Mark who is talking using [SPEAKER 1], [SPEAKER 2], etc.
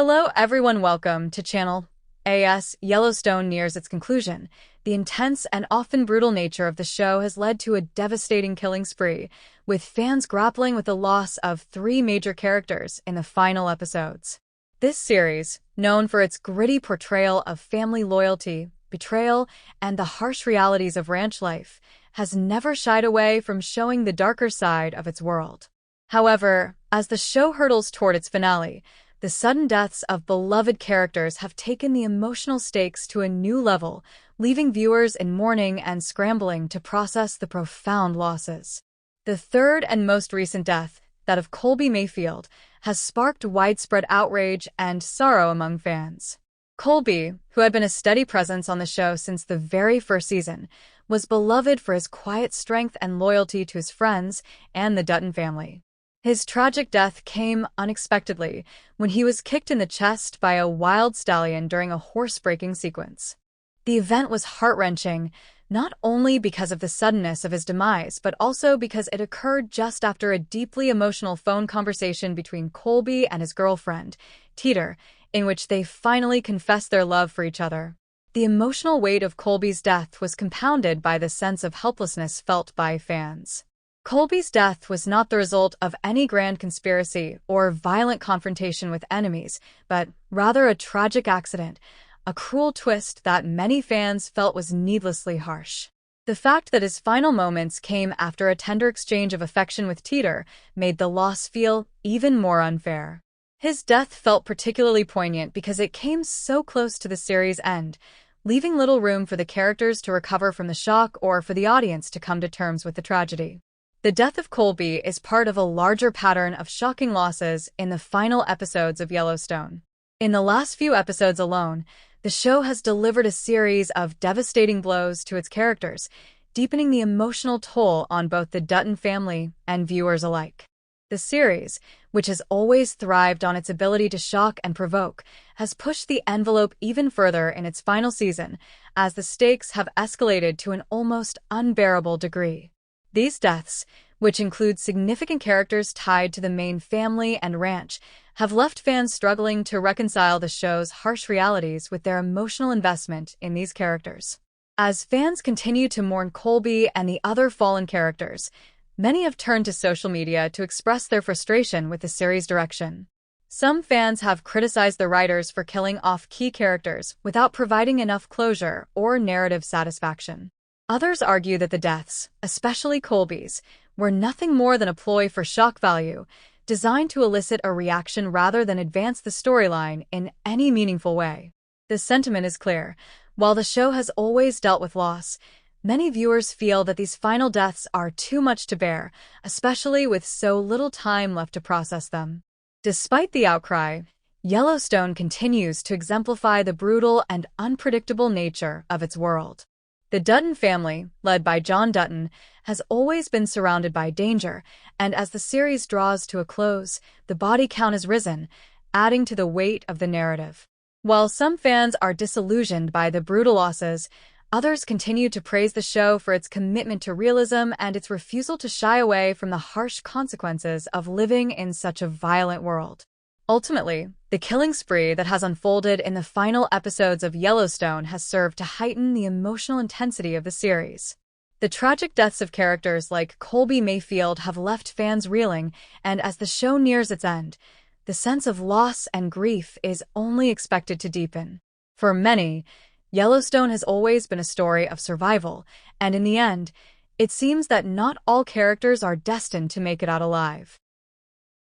[SPEAKER 1] Hello everyone, welcome to channel AS. Yellowstone nears its conclusion. The intense and often brutal nature of the show has led to a devastating killing spree, with fans grappling with the loss of three major characters in the final episodes. This series, known for its gritty portrayal of family loyalty, betrayal, and the harsh realities of ranch life, has never shied away from showing the darker side of its world. However, as the show hurtles toward its finale, the sudden deaths of beloved characters have taken the emotional stakes to a new level, leaving viewers in mourning and scrambling to process the profound losses. The third and most recent death, that of Colby Mayfield, has sparked widespread outrage and sorrow among fans. Colby, who had been a steady presence on the show since the very first season, was beloved for his quiet strength and loyalty to his friends and the Dutton family. His tragic death came unexpectedly when he was kicked in the chest by a wild stallion during a horse-breaking sequence. The event was heart-wrenching, not only because of the suddenness of his demise, but also because it occurred just after a deeply emotional phone conversation between Colby and his girlfriend, Teeter, in which they finally confessed their love for each other. The emotional weight of Colby's death was compounded by the sense of helplessness felt by fans. Colby's death was not the result of any grand conspiracy or violent confrontation with enemies, but rather a tragic accident, a cruel twist that many fans felt was needlessly harsh. The fact that his final moments came after a tender exchange of affection with Teeter made the loss feel even more unfair. His death felt particularly poignant because it came so close to the series' end, leaving little room for the characters to recover from the shock or for the audience to come to terms with the tragedy. The death of Colby is part of a larger pattern of shocking losses in the final episodes of Yellowstone. In the last few episodes alone, the show has delivered a series of devastating blows to its characters, deepening the emotional toll on both the Dutton family and viewers alike. The series, which has always thrived on its ability to shock and provoke, has pushed the envelope even further in its final season, as the stakes have escalated to an almost unbearable degree. These deaths, which include significant characters tied to the main family and ranch, have left fans struggling to reconcile the show's harsh realities with their emotional investment in these characters. As fans continue to mourn Colby and the other fallen characters, many have turned to social media to express their frustration with the series' direction. Some fans have criticized the writers for killing off key characters without providing enough closure or narrative satisfaction. Others argue that the deaths, especially Colby's, were nothing more than a ploy for shock value, designed to elicit a reaction rather than advance the storyline in any meaningful way. The sentiment is clear. While the show has always dealt with loss, many viewers feel that these final deaths are too much to bear, especially with so little time left to process them. Despite the outcry, Yellowstone continues to exemplify the brutal and unpredictable nature of its world. The Dutton family, led by John Dutton, has always been surrounded by danger, and as the series draws to a close, the body count has risen, adding to the weight of the narrative. While some fans are disillusioned by the brutal losses, others continue to praise the show for its commitment to realism and its refusal to shy away from the harsh consequences of living in such a violent world. Ultimately, the killing spree that has unfolded in the final episodes of Yellowstone has served to heighten the emotional intensity of the series. The tragic deaths of characters like Colby Mayfield have left fans reeling, and as the show nears its end, the sense of loss and grief is only expected to deepen. For many, Yellowstone has always been a story of survival, and in the end, it seems that not all characters are destined to make it out alive.